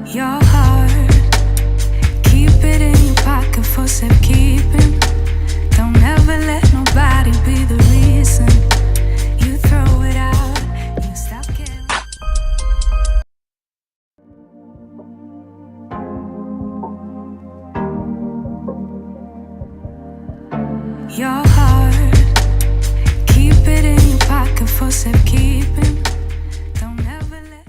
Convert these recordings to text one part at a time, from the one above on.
Your heart, keep it in your pocket for safekeeping. Don't ever let nobody be the reason you throw it out. You stop caring. Your heart, keep it in your pocket for safekeeping. Don't ever let.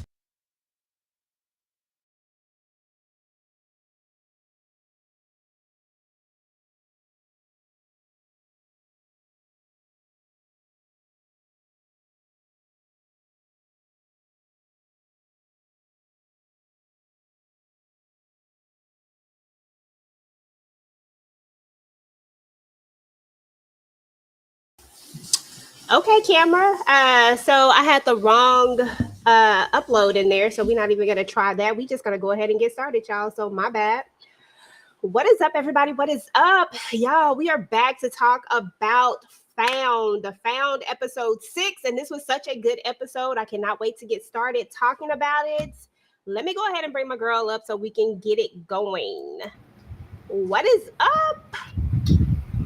Okay, camera. So I had the wrong upload in there, so we're not even gonna try that. We just gonna go ahead and get started, y'all. So my bad. What is up, everybody? What is up, y'all? We are back to talk about the Found episode 6, and this was such a good episode. I cannot wait to get started talking about it. Let me go ahead and bring my girl up so we can get it going. What is up,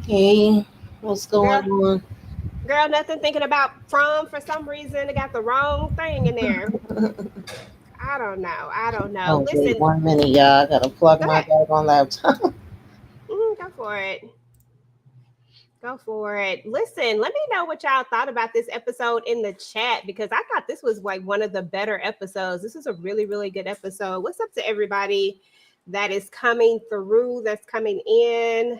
Hey, what's girl? going on? Girl, nothing thinking about from for some reason. I got the wrong thing in there. I don't know. I don't know. Oh, wait Listen, 1 minute, y'all. I gotta plug go my ahead. daggone laptop. Go for it. Go for it. Listen, let me know what y'all thought about this episode in the chat because I thought this was like one of the better episodes. This is a really, really good episode. What's up to everybody that is coming through, that's coming in?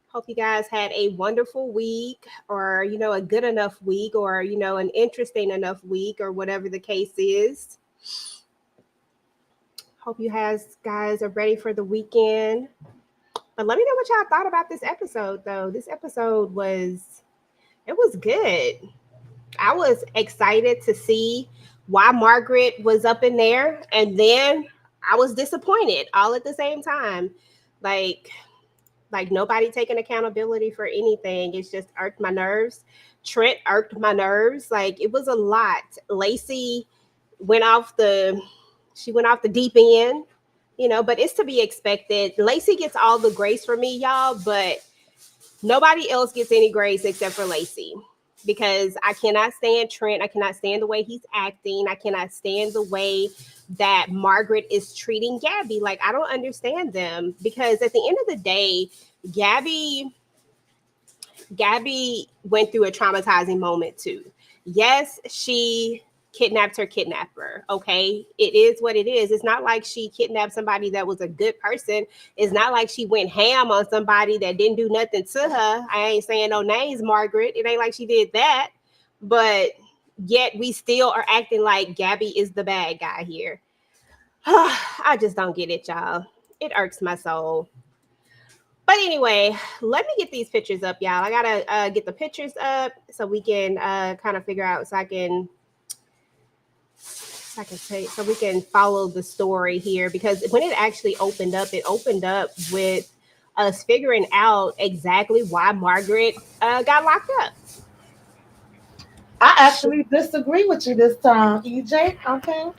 Hope you guys had a wonderful week or, a good enough week or, an interesting enough week or whatever the case is. Hope you guys are ready for the weekend. But let me know what y'all thought about this episode though. This episode was good. I was excited to see why Margaret was up in there and then I was disappointed all at the same time. Like nobody taking accountability for anything. It's just irked my nerves. Trent irked my nerves. Like it was a lot. Lacey went off the she went off the deep end, but it's to be expected. Lacey gets all the grace for me, y'all, but nobody else gets any grace except for Lacey. Because I cannot stand Trent. I cannot stand the way he's acting. I cannot stand the way that Margaret is treating Gabby. Like, I don't understand them. Because at the end of the day, Gabby went through a traumatizing moment too. Yes, she kidnapped her kidnapper. Okay. It is what it is. It's not like she kidnapped somebody that was a good person. It's not like she went ham on somebody that didn't do nothing to her. I ain't saying no names, Margaret. It ain't like she did that. But yet we still are acting like Gabby is the bad guy here. I just don't get it, y'all. It irks my soul. But anyway, let me get these pictures up, y'all. I gotta get the pictures up so we can kind of figure out so we can follow the story here because when it actually opened up, it opened up with us figuring out exactly why Margaret got locked up. I actually disagree with you this time, EJ. Okay.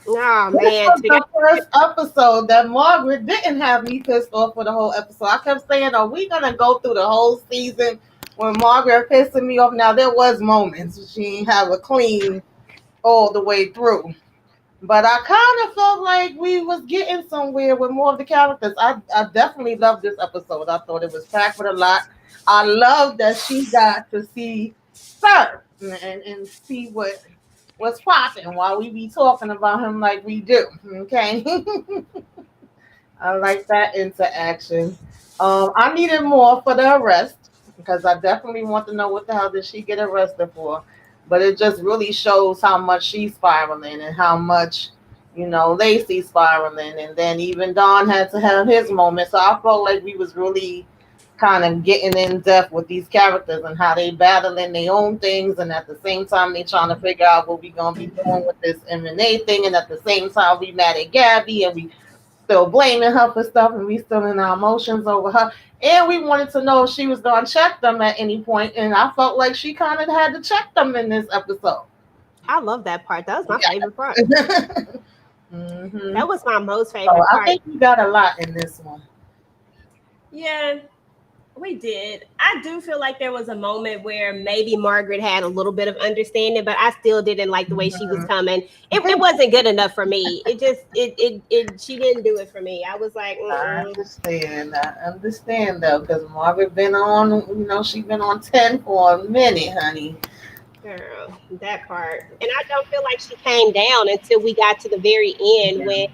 Oh This man, was the first episode that Margaret didn't have me pissed off for the whole episode. I kept saying, are we going to go through the whole season when Margaret pissing me off? Now, there was moments she didn't have a clean all the way through. But I kind of felt like we was getting somewhere with more of the characters. I definitely loved this episode. I thought it was packed with a lot. I love that she got to see Sir and see what's popping while we be talking about him like we do. Okay. I like that interaction. I needed more for the arrest because I definitely want to know what the hell did she get arrested for. But it just really shows how much she's spiraling and how much, Lacey's spiraling. And then even Don had to have his moment. So I felt like we was really kind of getting in depth with these characters and how they battling their own things and at the same time they trying to figure out what we gonna be doing with this M&A thing and at the same time we mad at Gabby and we still blaming her for stuff and we still in our emotions over her. And we wanted to know if she was going to check them at any point, and I felt like she kind of had to check them in this episode. I love that part. That was my favorite part. Hmm. That was my most So favorite I part. think we got a lot in this one. Yeah, we did. I do feel like there was a moment where maybe Margaret had a little bit of understanding, but I still didn't like the way she was Mhm. coming. It wasn't good enough for me. It just it she didn't do it for me. I was like, I mm-mm, understand. I understand though, because Margaret been on, she been on 10 for a minute, honey. girl, that part. And I don't feel like she came down until we got to the very end when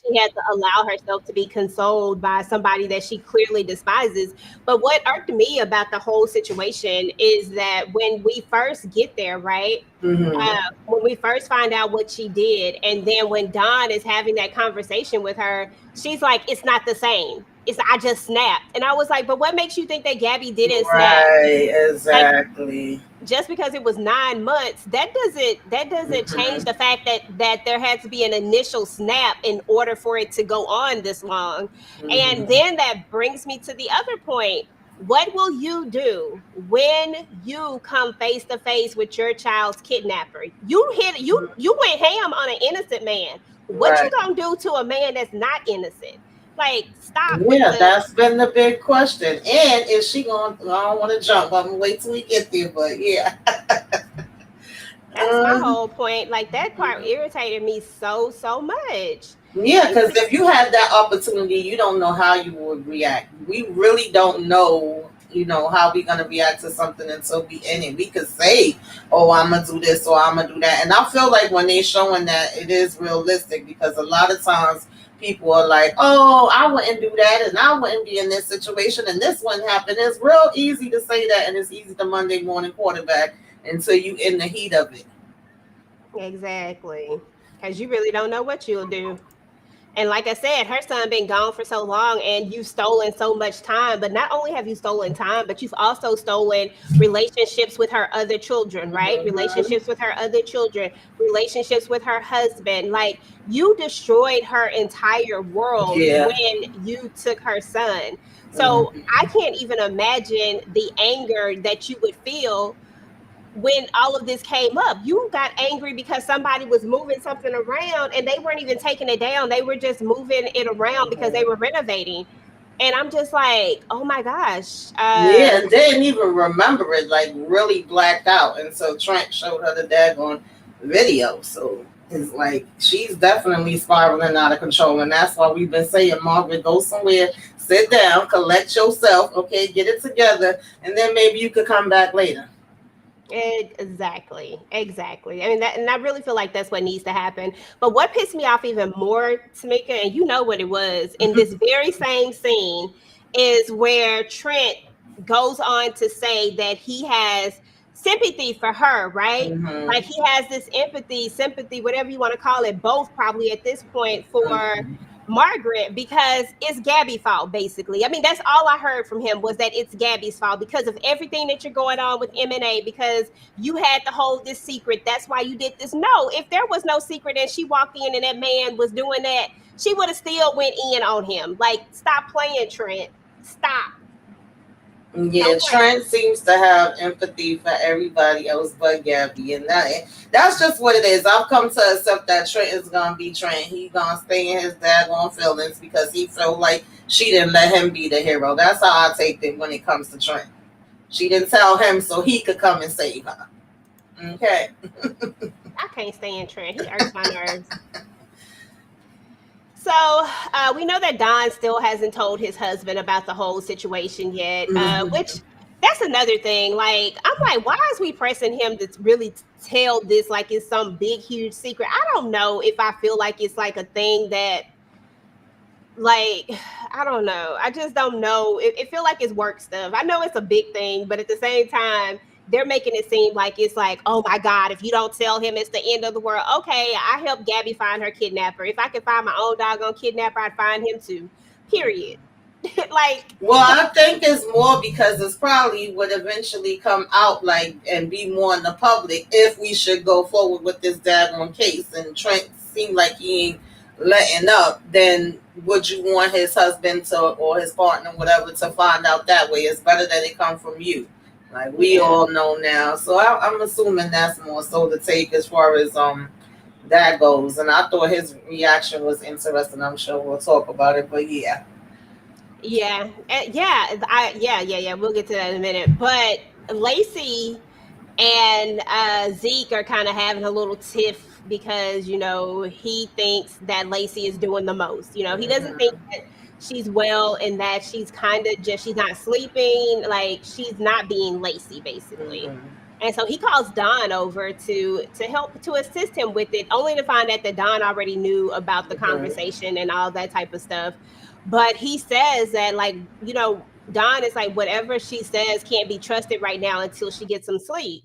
she had to allow herself to be consoled by somebody that she clearly despises. But what irked me about the whole situation is that when we first get there, right? Hmm. When we first find out what she did, and then when Dawn is having that conversation with her, she's like, "It's not the same. It's I just snapped," and I was like, "But what makes you think that Gabby didn't snap? Right, Like exactly. just because it was 9 months, that doesn't change Hmm. the fact that there had to be an initial snap in order for it to go on this long." And Hmm. then that brings me to the other point. What will you do when you come face to face with your child's kidnapper? You went ham on an innocent man. What you Right. gonna do to a man that's not innocent? Like, stop with Yeah, the that's been the big question. And is she going? I don't want to jump. I'm gonna wait till we get there. But yeah. That's my whole point. Like that part irritated me so much. Yeah, She because if you had that opportunity, you don't know how you would react. We really don't know, how we're gonna react to something until we in it. We could say, "Oh, I'm gonna do this or I'm gonna do that," and I feel like when they showing that, it is realistic because a lot of times people are like, "Oh, I wouldn't do that, and I wouldn't be in this situation, and this wouldn't happen." It's real easy to say that, and it's easy to Monday morning quarterback until you in the heat of it. exactly, because you really don't know what you'll do. And like I said, her son been gone for so long and you've stolen so much time. But not only have you stolen time, but you've also stolen relationships with her other children, right? Hmm. Relationships with her other children, relationships with her husband. Like you destroyed her entire world Yeah. when you took her son. So Hmm. I can't even imagine the anger that you would feel when all of this came up. You got angry because somebody was moving something around and they weren't even taking it down. They were just moving it around because they were renovating. And I'm just like, oh my gosh. Yeah, and they didn't even remember it, like really blacked out. And so Trent showed her the daggone video. So it's like she's definitely spiraling out of control. And that's why we've been saying, Margaret, go somewhere, sit down, collect yourself, okay, get it together, and then maybe you could come back later. Exactly, exactly. I mean, that, and I really feel like that's what needs to happen. But what pissed me off even more, Tamika, and you know what it was, in this very same scene, is where Trent goes on to say that he has sympathy for her, right? Hmm. Like he has this empathy, sympathy, whatever you want to call it, both probably at this point for Margaret because it's Gabby's fault, basically. I mean, that's all I heard from him was that it's Gabby's fault because of everything that you're going on with M&A, because you had to hold this secret. That's why you did this. No, if there was no secret and she walked in and that man was doing that, she would have still went in on him. Like, stop playing, Trent. Stop. Yeah, Don't play. Trent seems to have empathy for everybody else but Gabby, and that's just what it is. I've come to accept that Trent is gonna be Trent. He gonna stay in his daggone feelings because he felt like she didn't let him be the hero. That's how I take it when it comes to Trent. She didn't tell him so he could come and save her. Okay. I can't stand Trent. He irks my nerves. So we know that Don still hasn't told his husband about the whole situation yet, which Hmm. that's another thing. Like, I'm like, why is we pressing him to really tell this like it's some big, huge secret? I don't know if I feel like it's like a thing that, like, I don't know. I just don't know. It feel like it's work stuff. I know it's a big thing, but at the same time, they're making it seem like it's like, oh my God, if you don't tell him, it's the end of the world. Okay, I helped Gabby find her kidnapper. If I could find my own doggone kidnapper, I'd find him too. Period. Like, Well, I think it's more because it's probably would eventually come out like and be more in the public if we should go forward with this daggone case. And Trent seemed like he ain't letting up. Then would you want his husband to or his partner, whatever, to find out that way? It's better that it come from you. Like we all know now. So I'm assuming that's more so the take as far as that goes. And I thought his reaction was interesting. I'm sure we'll talk about it. But yeah. Yeah, yeah. We'll get to that in a minute. But Lacey and Zeke are kind of having a little tiff because he thinks that Lacey is doing the most. He doesn't think Mm-hmm. that she's well and that she's kind of just she's not sleeping, like she's not being Lacey basically. Mm-hmm. And so he calls Don over to help to assist him with it, only to find out that Don already knew about the Mm-hmm. conversation and all that type of stuff. But he says that, like, Don is like, whatever she says can't be trusted right now until she gets some sleep.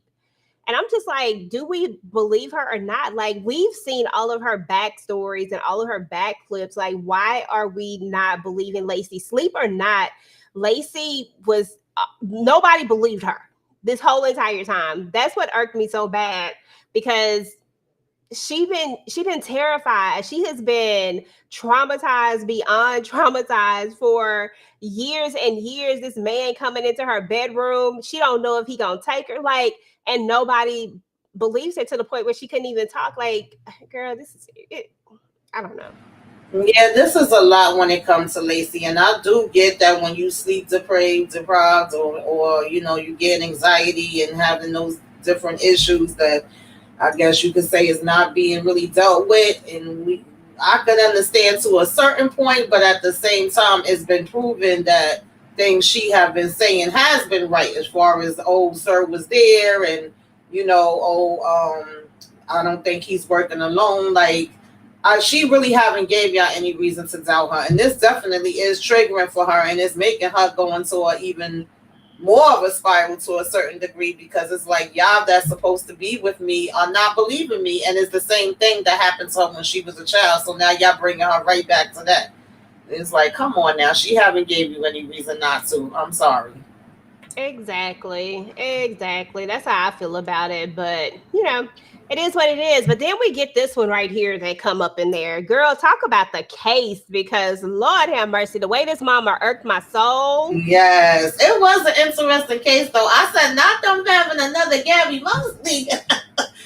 And I'm just like, do we believe her or not? Like, we've seen all of her backstories and all of her back clips. Like, why are we not believing Lacey? Sleep or not, Lacey was, nobody believed her this whole entire time. That's what irked me so bad because she been terrified. She has been traumatized beyond traumatized for years and years. This man coming into her bedroom, she don't know if he gonna take her, like, and nobody believes her to the point where she couldn't even talk. Like, girl, this is it. I don't know. Yeah, this is a lot when it comes to Lacey, and I do get that when you sleep deprived, or you get anxiety and having those different issues that I guess you could say is not being really dealt with, and I could understand to a certain point, but at the same time, it's been proven that things she have been saying has been right as far as old sir was there, and I don't think he's working alone. Like, she really haven't gave y'all any reason to doubt her, and this definitely is triggering for her, and it's making her go into a even more of a spiral to a certain degree, because it's like y'all that's supposed to be with me are not believing me, and it's the same thing that happened to her when she was a child. So now y'all bringing her right back to that. It's like, come on now, she haven't gave you any reason not to. I'm sorry. Exactly. That's how I feel about it. But it is what it is. But then we get this one right here that come up in there. Girl, talk about the case, because Lord have mercy, the way this mama irked my soul. Yes, it was an interesting case though. I said, not them having another Gabby Mosley.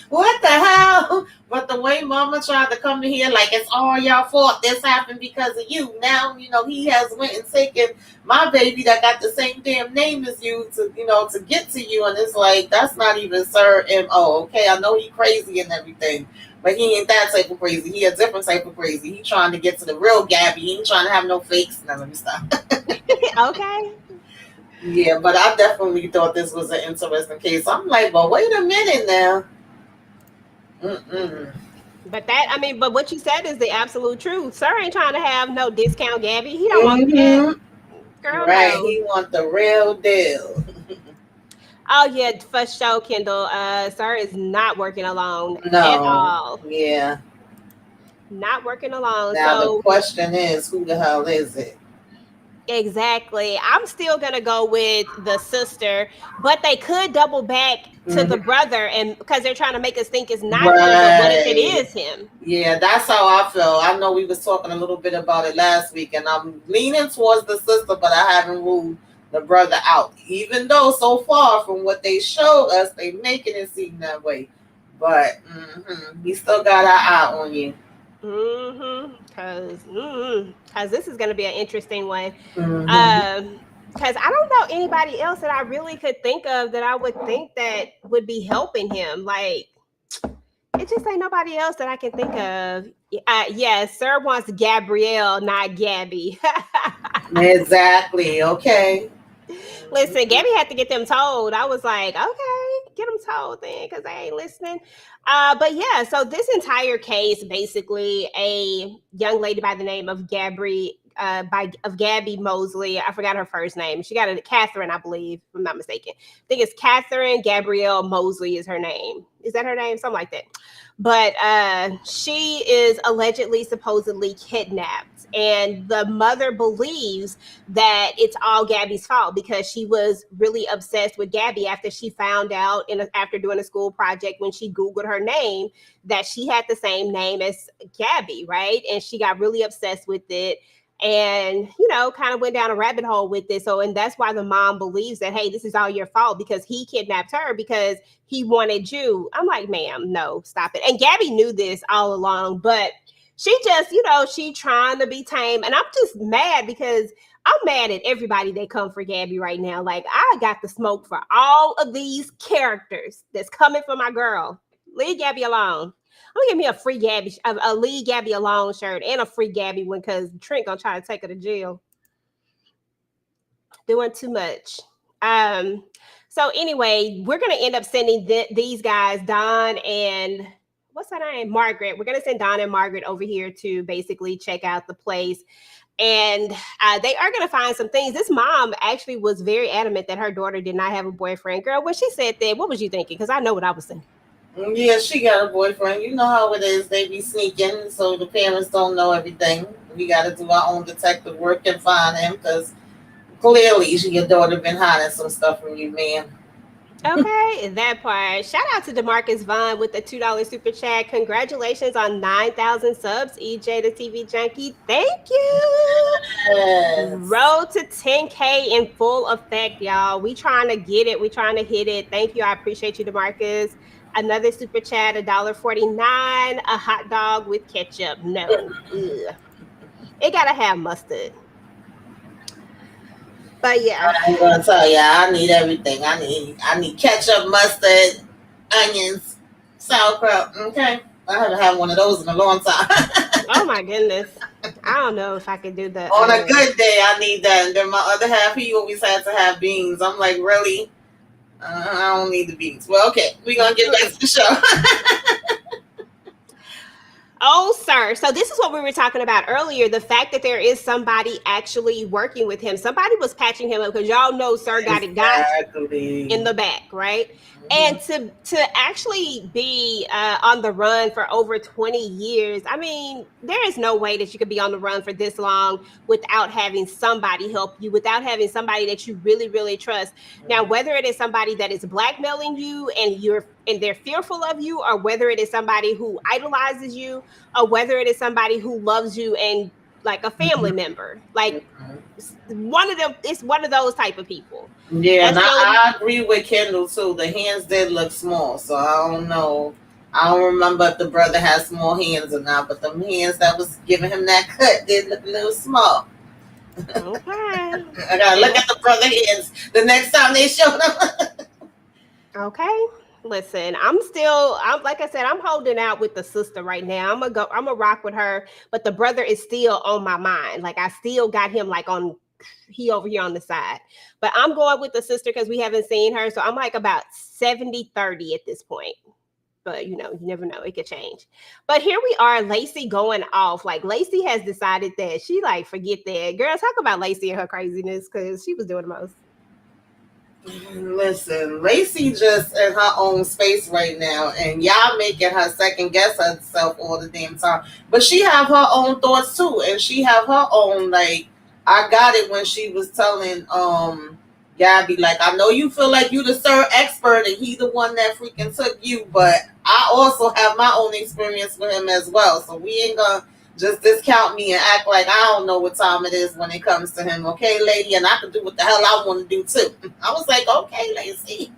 What the hell? But the way Mama tried to come in here like it's all your fault. This happened because of you. Now he has went and taken my baby that got the same damn name as you to get to you, and it's like that's not even Sir Mo. Okay, I know he crazy and everything, but he ain't that type of crazy. He a different type of crazy. He trying to get to the real Gabby. He ain't trying to have no fakes. Now let me stop. Okay. Yeah, but I definitely thought this was an interesting case. I'm like, but wait a minute now. Mm-mm. But what you said is the absolute truth. Sir ain't trying to have no discount Gabby. He don't want that. Mm-hmm. Girl, Right. no. He want the real deal. Oh yeah, for sure, Kendall. Sir is not working alone at No. all. Yeah. Not working alone. Now the So question is, who the hell is it? exactly. I'm still gonna go with the sister, but they could double back to the Mm-hmm. brother, and because they're trying to make us think it's not him, but what if it Right. is him? Yeah, that's how I feel. I know we was talking a little bit about it last week, and I'm leaning towards the sister, but I haven't ruled the brother out. Even though so far from what they showed us, they making it seem that way. But we still got our eye on you. Cause this is gonna be an interesting one. Mm-hmm. Because I don't know anybody else that I really could think of that I would think that would be helping him. Like, it just ain't nobody else that I can think of. Yeah, Sir wants Gabrielle, not Gabby. Exactly. Okay. Listen, Gabby had to get them told. I was like, okay, get them told then, because they ain't listening. But yeah, so this entire case, basically, a young lady by the name of Gabby Mosley. I forgot her first name. She got a Catherine, I believe, if I'm not mistaken. I think it's Catherine Gabrielle Mosley is her name. Is that her name? Something like that. But she is allegedly, supposedly kidnapped, and the mother believes that it's all Gabby's fault because she was really obsessed with Gabby after she found out after doing a school project when she Googled her name that she had the same name as Gabby, right? And she got really obsessed with it. and kind of went down a rabbit hole with this. So, and that's why the mom believes that, hey, this is all your fault because he kidnapped her because he wanted you. I'm like, ma'am, no, stop it. And Gabby knew this all along, but she just, she trying to be tame. And I'm just mad because I'm mad at everybody that come for Gabby right now. Like, I got the smoke for all of these characters that's coming for my girl. Leave Gabby alone. I'm gonna give me a free Gabby, a leave Gabby alone shirt, and a free Gabby one because Trent gonna try to take her to jail. Doing too much. Um. So anyway, we're gonna end up sending these guys, Don and what's her name, Margaret. We're gonna send Don and Margaret over here to basically check out the place, and they are gonna find some things. This mom actually was very adamant that her daughter did not have a boyfriend. Girl, when she said that, what was you thinking? Because I know what I was thinking. Yeah, she got a boyfriend. You know how it is. They be sneaking, so the parents don't know everything. We got to do our own detective work and find him because clearly your daughter been hiding some stuff from you, man. Okay, that part. Shout out to Demarcus Vaughn with the $2 super chat. Congratulations on 9,000 subs, EJ the TV Junkie. Thank you. Yes. Road to 10K in full effect, y'all. We trying to get it. We trying to hit it. Thank you. I appreciate you, Demarcus. Another super chat, $1.49. A hot dog with ketchup. No. Ugh. It gotta have mustard. But yeah. I'm gonna tell you, I need everything. I need ketchup, mustard, onions, sauerkraut. Okay, I haven't had one of those in a long time. Oh my goodness. I don't know if I could do the On a good day, I need that. And then my other half, he always had to have beans. I'm like, really? I don't need the beans. Well, okay, we're gonna get back to the show. Oh, sir. So this is what we were talking about earlier. The fact that there is somebody actually working with him. Somebody was patching him up because y'all know sir got it got in the back, right? And to actually be on the run for over 20 years, I mean, there is no way that you could be on the run for this long without having somebody help you, without having somebody that you really, really trust. Now, whether it is somebody that is blackmailing you and they're fearful of you, or whether it is somebody who idolizes you, or whether it is somebody who loves you and like a family member, like one of them, it's one of those type of people. Yeah, That's and the only I agree with Kendall too. The hands did look small, so I don't know. I don't remember if the brother had small hands or not, but the hands that was giving him that cut did look a little small. Okay. I gotta look at the brother hands the next time they show them. Okay. Listen, I'm like I said, I'm holding out with the sister right now. I'm gonna rock with her, but the brother is still on my mind. Like I still got him like on he over here on the side. But I'm going with the sister because we haven't seen her. So I'm like about 70-30 at this point. But you never know. It could change. But here we are, Lacey going off. Like Lacey has decided that she like forget that. Girl, talk about Lacey and her craziness because she was doing the most. Listen, Lacey just in her own space right now, and y'all making her second guess herself all the damn time. But she have her own thoughts too, and she have her own like. I got it when she was telling Gabby like, I know you feel like you the sir expert and he the one that freaking took you, but I also have my own experience with him as well. So we ain't gonna just discount me and act like I don't know what time it is when it comes to him, okay, lady? And I can do what the hell I want to do too. I was like, okay, Lacey.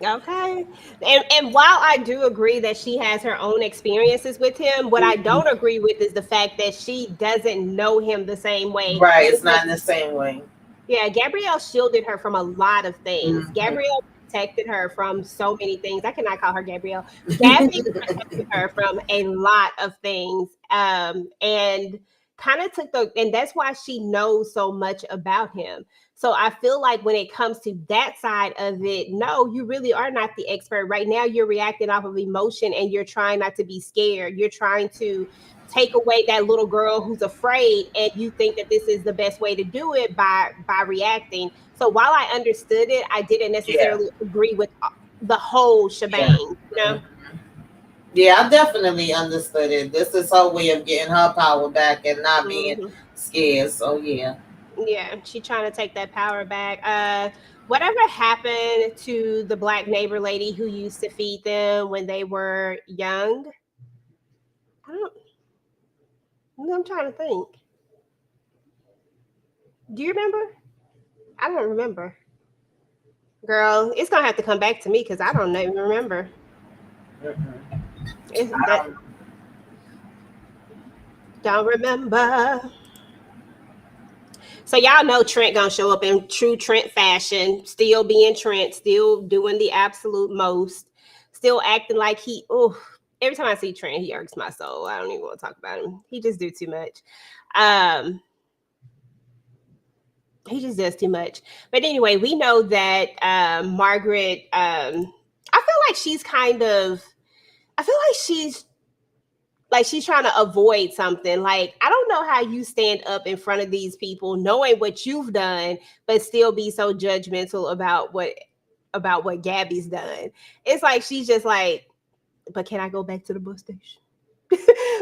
Okay. And while I do agree that she has her own experiences with him, what I don't agree with is the fact that she doesn't know him the same way. Right, it's not in the same way. Yeah, Gabrielle shielded her from a lot of things. Mm-hmm. Gabrielle protected her from so many things. I cannot call her Gabrielle. Gabby protected her from a lot of things. And kind of and that's why she knows so much about him. So I feel like when it comes to that side of it, no, you really are not the expert. Right now, you're reacting off of emotion and you're trying not to be scared. You're trying to take away that little girl who's afraid, and you think that this is the best way to do it by reacting. So while I understood it, I didn't necessarily agree with the whole shebang. Yeah, I definitely understood it. This is her way of getting her power back and not being scared. So yeah, she's trying to take that power back. Whatever happened to the black neighbor lady who used to feed them when they were young? I'm trying to think. Do you remember? I don't remember. Girl, it's gonna have to come back to me because I don't even remember. Mm-mm. It's I that don't. don't remember. So y'all know Trent gonna show up in true Trent fashion, still being Trent, still doing the absolute most, still acting like he. Oh, every time I see Trent, he irks my soul. I don't even want to talk about him. He just do too much. Um, he just does too much. But anyway, we know that Margaret. I feel like she's kind of. I feel like she's trying to avoid something. Like, I don't know how you stand up in front of these people knowing what you've done, but still be so judgmental about what Gabby's done. It's like she's just like, but can I go back to the bus station?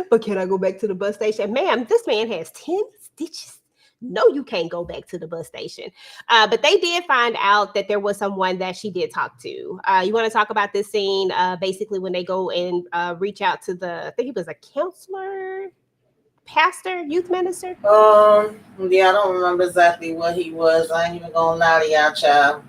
But can I go back to the bus station? Ma'am, this man has 10 stitches. No, you can't go back to the bus station. But they did find out that there was someone that she did talk to. You want to talk about this scene? Basically, when they go and reach out to I think he was a counselor, pastor, youth minister. Yeah, I don't remember exactly what he was. I ain't even gonna lie to y'all, child.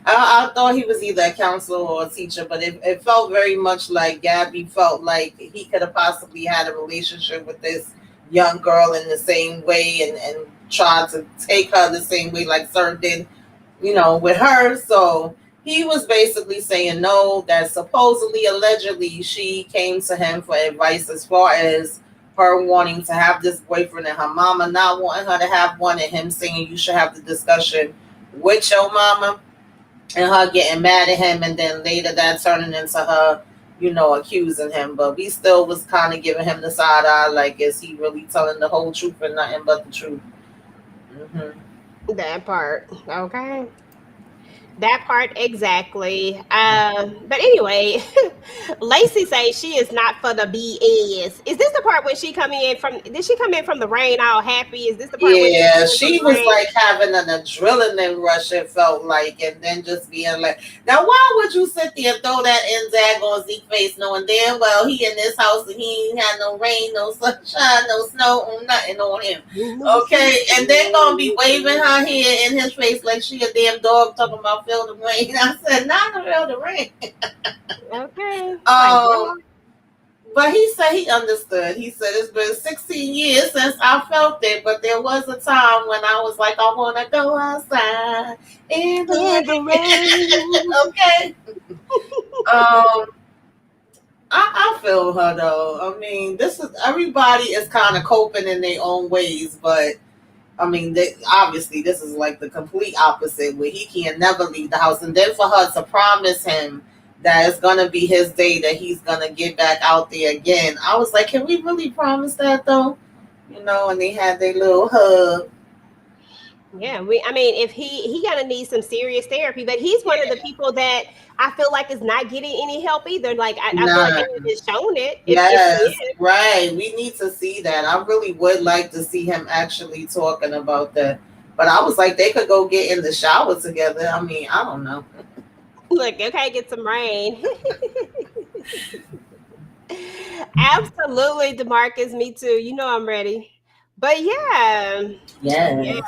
I thought he was either a counselor or a teacher, but it felt very much like Gabby felt like he could have possibly had a relationship with this young girl in the same way and tried to take her the same way like Sir did, with her. So he was basically saying no, that supposedly, allegedly, she came to him for advice as far as her wanting to have this boyfriend and her mama not wanting her to have one, and him saying you should have the discussion with your mama, and her getting mad at him, and then later that turning into her, accusing him. But we still was kind of giving him the side eye, like, is he really telling the whole truth and nothing but the truth? Hmm. That part. Okay. That part exactly. But anyway, Lacey says she is not for the BS. Is this the part when she come in from? Did she come in from the rain all happy? Is this the part when she Yeah, came in from she the was rain? like having an adrenaline rush, it felt like, and then just being like, now why would you sit there and throw that Zag on Zeke's face knowing damn well he in this house and he ain't had no rain, no sunshine, no snow, nothing on him. No Okay, and then gonna be waving sunshine. her hair in his face like she a damn dog talking about feel the rain. I said, not to feel the rain. Okay, like Um, girl. but he said he understood. He said it's been 16 years since I felt it, but there was a time when I was like, I want to go outside in the In the rain. rain. Okay. Um, I feel her though. I mean, this is everybody is kind of coping in their own ways, but I mean, obviously, this is like the complete opposite, where he can never leave the house, and then for her to promise him that it's gonna be his day, that he's gonna get back out there again. I was like, can we really promise that though? And they had their little hug. Yeah, I mean, if he gonna need some serious therapy, but he's one of the Yeah, people that I feel like is not getting any help either. Like I feel like they none. haven't shown it. If he Yes, is, right. We need to see that. I really would like to see him actually talking about that. But I was like, they could go get in the shower together. I mean, I don't know. look, okay, get some rain. Absolutely, Demarcus. Me too. You know I'm ready. But yeah, yeah, Yes.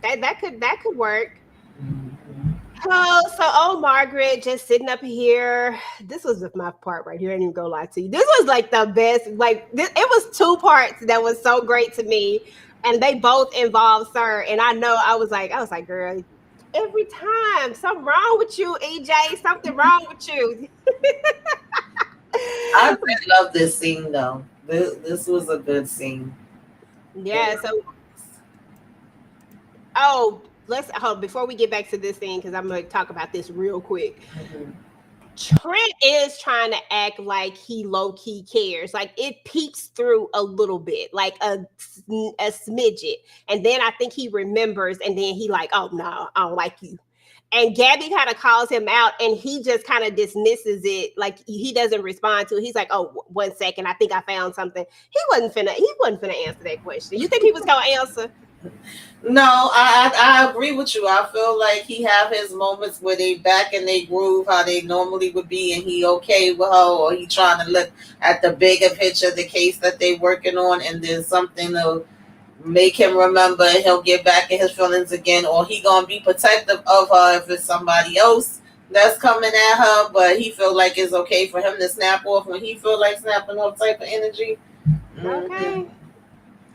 that could work. Mhm. Oh, so old Margaret just sitting up here. This was my part right here. I ain't even gonna lie to you. This was like the best. Like it was two parts that was so great to me, and they both involved Sir. And I was like, girl, every time something wrong with you, EJ. Something wrong with you. I did love this scene though. This was a good scene. It Yeah. So let's hold before we get back to this thing because I'm gonna talk about this real quick. really, Trent is trying to act like he low key cares. Like it peeps through a little bit, like a smidget, and then I think he remembers, and then he like, oh no, I don't like you. And Gabby kind of calls him out, and he just kind of dismisses it, like he doesn't respond to it. He's like, oh, 1 second, I think I found something. He wasn't finna answer that question. You think he was gonna answer? no, I agree with you. I feel like he have his moments where they back in they groove how they normally would be, and he okay with her, or he trying to look at the bigger picture, the case that they working on, and then something will make him remember, and he'll get back in his feelings again, or he gonna be protective of her if it's somebody else that's coming at her, but he feel like it's okay for him to snap off when he feel like snapping off type of energy. Mm-hmm. Okay.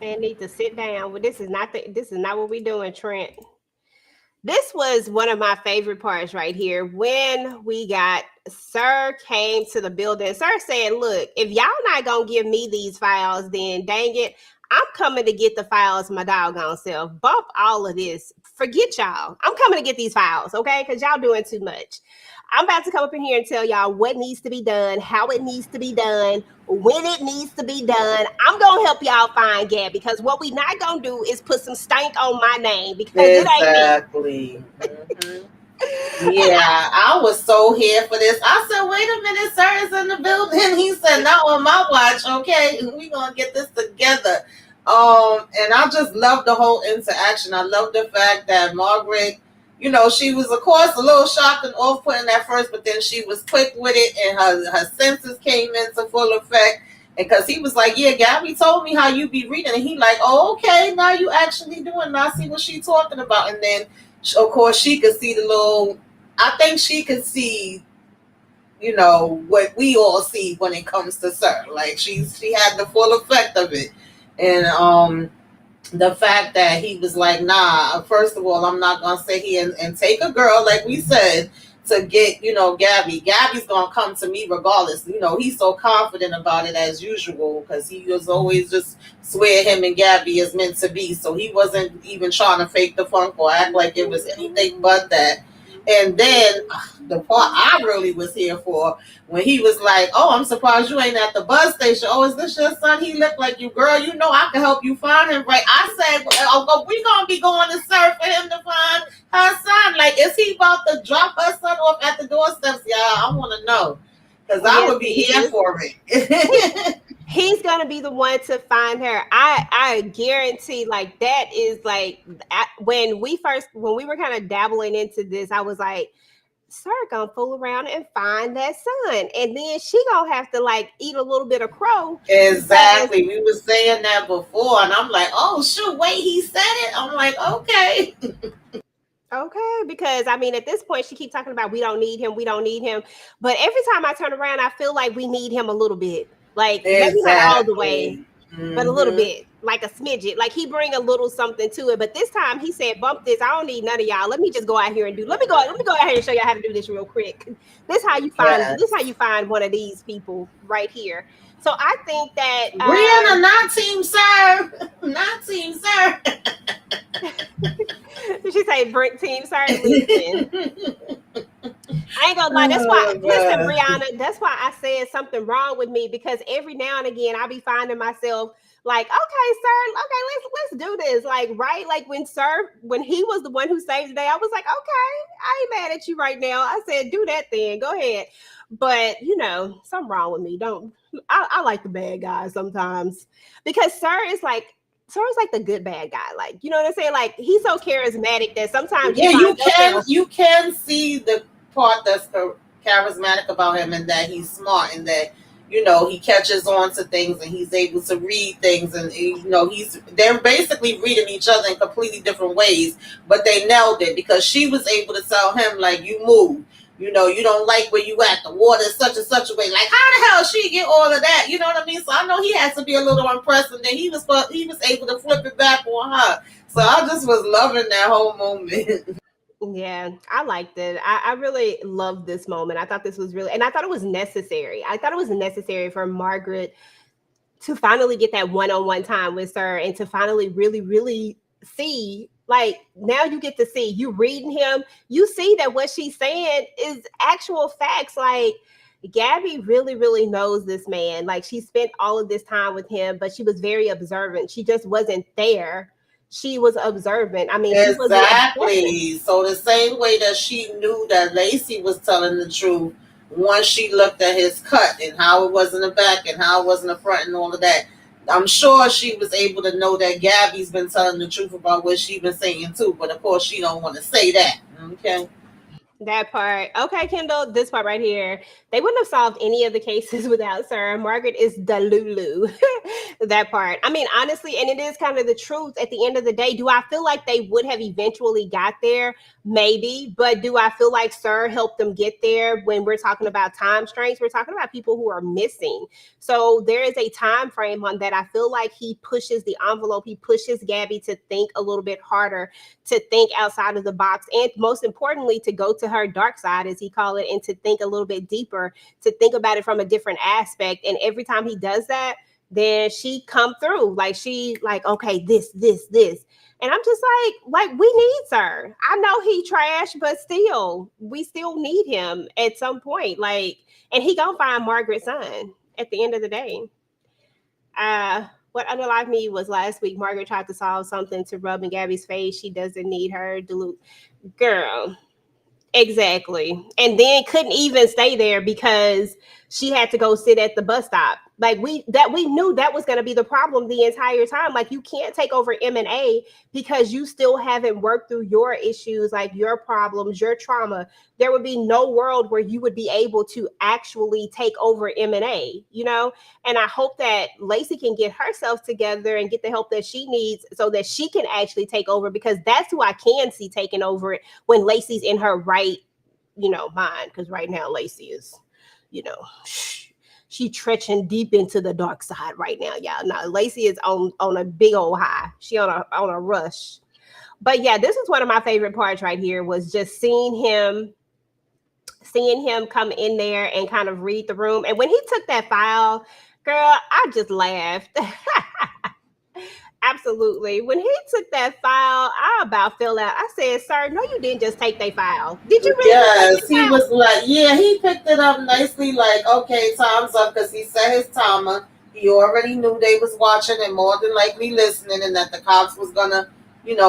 And need to sit down. Well, this is not what we're doing, Trent. This was one of my favorite parts right here when we got Sir came to the building. Sir said, look, if y'all not gonna give me these files, then dang it, I'm coming to get the files my doggone self. Bump all of this. Forget y'all. I'm coming to get these files, okay? Because y'all doing too much. I'm about to come up in here and tell y'all what needs to be done, how it needs to be done, when it needs to be done. I'm gonna help y'all find Gab, because what we not gonna do is put some stank on my name, because it ain't me. Exactly. Mm-hmm. Yeah, I was so here for this. I said, wait a minute, sir is in the building. He said, not on my watch, okay? We gonna get this together. And I just love the whole interaction. I love the fact that Margaret, she was of course a little shocked and off-putting at first, but then she was quick with it, and her senses came into full effect. And because he was like, yeah, Gabby told me how you be reading, and he like, oh, okay, now you actually doing it. Now I see what she talking about. And then of course she could see the little, I think she could see, what we all see when it comes to Sir. Like she had the full effect of it. And the fact that he was like, nah, first of all, I'm not gonna sit here and take a girl, like we said, to get, Gabby. Gabby's gonna come to me regardless. He's so confident about it as usual, because he was always just swear him and Gabby is meant to be. So he wasn't even trying to fake the funk or act like it was anything but that. And then the part I really was here for, when he was like, oh, I'm surprised you ain't at the bus station. Oh, is this your son? He looked like you. Girl, I can help you find him. Right. I said, oh, we going to be going to serve for him to find her son. Like, is he about to drop her son off at the doorsteps? Yeah, I want to know. Because I would be here for it. He's gonna be the one to find her. I guarantee. Like, that is like, when we were kind of dabbling into this, I was like, Sir gonna fool around and find that son, and then she gonna have to like eat a little bit of crow. Exactly. We were saying that before, and I'm like, oh shoot, wait, he said it. I'm like, okay. Okay, because I mean, at this point, she keeps talking about we don't need him, but every time I turn around, I feel like we need him a little bit. Like, maybe not all the way, but a little bit, like a smidget. Like, he bring a little something to it. But this time he said, bump this. I don't need none of y'all. Let me just go out here and let me go out here and show y'all how to do this real quick. This how you find one of these people right here. So I think that Brianna, not team Sir. Not team Sir. Did she say brick team? Sir, listen. I ain't gonna lie. That's why, listen, Brianna, that's why I said something wrong with me, because every now and again I be finding myself like, okay, Sir, okay, let's do this. Like, right? Like when he was the one who saved the day, I was like, okay, I ain't mad at you right now. I said, do that then. Go ahead. But something wrong with me. I like the bad guys sometimes, because Sir is like the good bad guy. Like, you know what I'm saying? Like, he's so charismatic that sometimes you can see the part that's charismatic about him, and that he's smart, and that he catches on to things, and he's able to read things, and they're basically reading each other in completely different ways, but they nailed it, because she was able to tell him, like, you move. You don't like where you at. The water is such and such a way. Like, how the hell she get all of that? You know what I mean? So I know he has to be a little impressed, and then he was able to flip it back on her. So I just was loving that whole moment. Yeah, I liked it. I really loved this moment. I thought this was and I thought it was necessary. I thought it was necessary for Margaret to finally get that one-on-one time with Sir, and to finally really, really see. Like, now you get to see, you reading him, you see that what she's saying is actual facts. Like, Gabby really, really knows this man. Like, she spent all of this time with him, but she was very observant. She just wasn't there. She was observant. I mean, exactly. So the same way that she knew that Lacey was telling the truth, once she looked at his cut and how it was in the back and how it was in the front and all of that, I'm sure she was able to know that Gabby's been telling the truth about what she's been saying too. But of course, she don't want to say that. Okay. That part. Okay, Kendall, this part right here. They wouldn't have solved any of the cases without Sir. Margaret is the Lulu. That part. I mean, honestly, and it is kind of the truth at the end of the day. Do I feel like they would have eventually got there? Maybe. But do I feel like Sir helped them get there when we're talking about time strains? We're talking about people who are missing. So there is a time frame on that. I feel like he pushes the envelope. He pushes Gabby to think a little bit harder, to think outside of the box, and most importantly, to go to her dark side, as he called it, and to think a little bit deeper, to think about it from a different aspect. And every time he does that, then she come through like she like, okay, this. And I'm just like we need Sir. I know he trash, but still, we still need him at some point. Like, and he gonna find Margaret's son at the end of the day. What underlined me was last week Margaret tried to solve something to rub in Gabby's face. She doesn't need her. Dilute. Girl, exactly. And then couldn't even stay there because she had to go sit at the bus stop. Like we knew that was going to be the problem the entire time. Like, you can't take over M&A because you still haven't worked through your issues, like your problems, your trauma. There would be no world where you would be able to actually take over M&A, you know? And I hope that Lacey can get herself together and get the help that she needs so that she can actually take over, because that's who I can see taking over it when Lacey's in her right, mind. Because right now Lacey is, you know, she trekking deep into the dark side right now, y'all. Now Lacey is on a big old high. She on a rush. But yeah, this is one of my favorite parts right here, was just seeing him come in there and kind of read the room. And when he took that file, girl, I just laughed. Absolutely. When he took that file, I about fell out. I said, "Sir, no, you didn't just take that file. Did you really just take Yes, that he file?" was like, yeah, he picked it up nicely, like, okay, time's up, because he set his timer. He already knew they was watching and more than likely listening, and that the cops was gonna,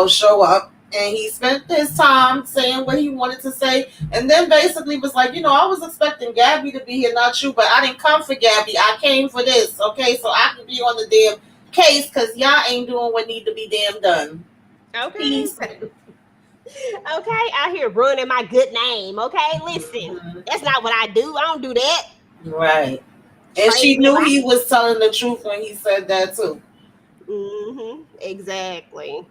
show up. And he spent his time saying what he wanted to say, and then basically was like, I was expecting Gabby to be here, not you, but I didn't come for Gabby. I came for this, okay? So I can be on the damn case because y'all ain't doing what need to be damn done. Okay. Peace. Okay. Out here ruining my good name. Okay. Listen, Mhm. that's not what I do. I don't do that. Right. And Train she me knew right. he was telling the truth when he said that too. Exactly.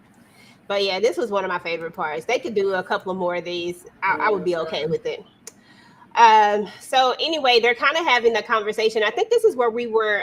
But yeah, this was one of my favorite parts. They could do a couple of more of these. I would be okay Mhm. with it. So anyway, they're kind of having the conversation. I think this is where we were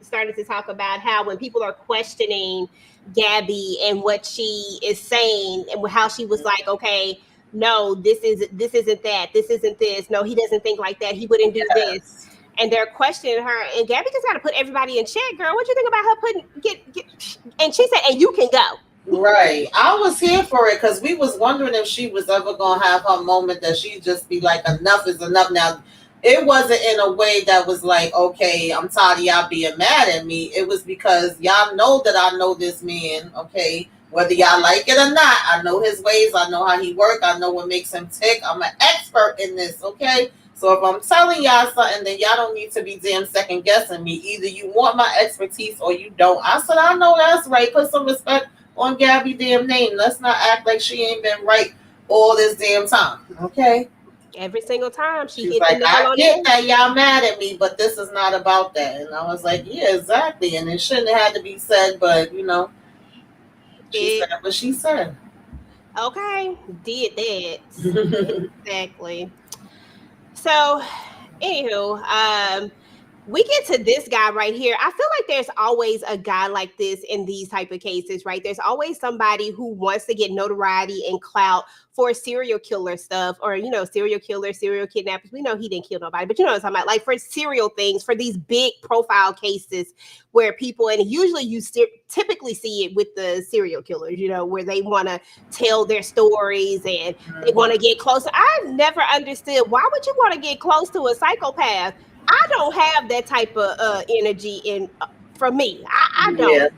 starting to talk about how when people are questioning Gabby and what she is saying, and how she was like, okay, no, this isn't that, this isn't this. No, he doesn't think like that. He wouldn't do this. Yes. And they're questioning her, and Gabby just got to put everybody in check, girl. What you think about her putting get? And she said, and you can go. Right. I was here for it because we was wondering if she was ever gonna have her moment that she'd just be like, enough is enough. Now, it wasn't in a way that was like, okay, I'm tired of y'all being mad at me. It was because y'all know that I know this man, okay? Whether y'all like it or not, I know his ways, I know how he work, I know what makes him tick. I'm an expert in this, okay? So if I'm telling y'all something, then y'all don't need to be damn second guessing me. Either you want my expertise or you don't. I said, I know that's right. Put some respect on Gabby damn name. Let's not act like she ain't been right all this damn time. Okay? Every single time she She's hit the like, nail I on the get head. that y'all mad at me, but this is not about that. And I was like, yeah, exactly. And it shouldn't have had to be said, but she said It what she said. okay, did that. Exactly. So, anywho, we get to this guy right here. I feel like there's always a guy like this in these type of cases, right? There's always somebody who wants to get notoriety and clout for serial killer stuff, or serial killers, serial kidnappers. We know he didn't kill nobody, but you know what I'm talking about, like for serial things, for these big profile cases where people, and usually you typically see it with the serial killers, where they want to tell their stories and they want to get closer. I've never understood, why would you want to get close to a psychopath? I don't have that type of energy in from me. I Yeah. don't.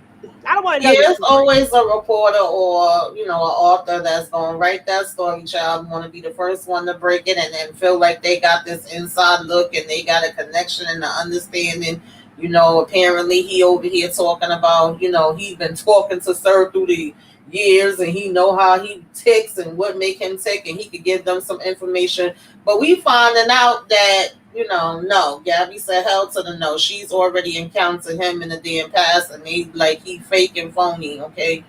I don't want to know your Yeah, it's secret. always a reporter or an author that's gonna write that story. Child want to be the first one to break it, and then feel like they got this inside look and they got a connection and an understanding. Apparently he over here talking about he's been talking to Sir through the years, and he know how he ticks and what make him tick, and he could give them some information. But we finding out that, no. Gabby said hell to the no. She's already encountered him in the damn past, and he fake and phony, okay,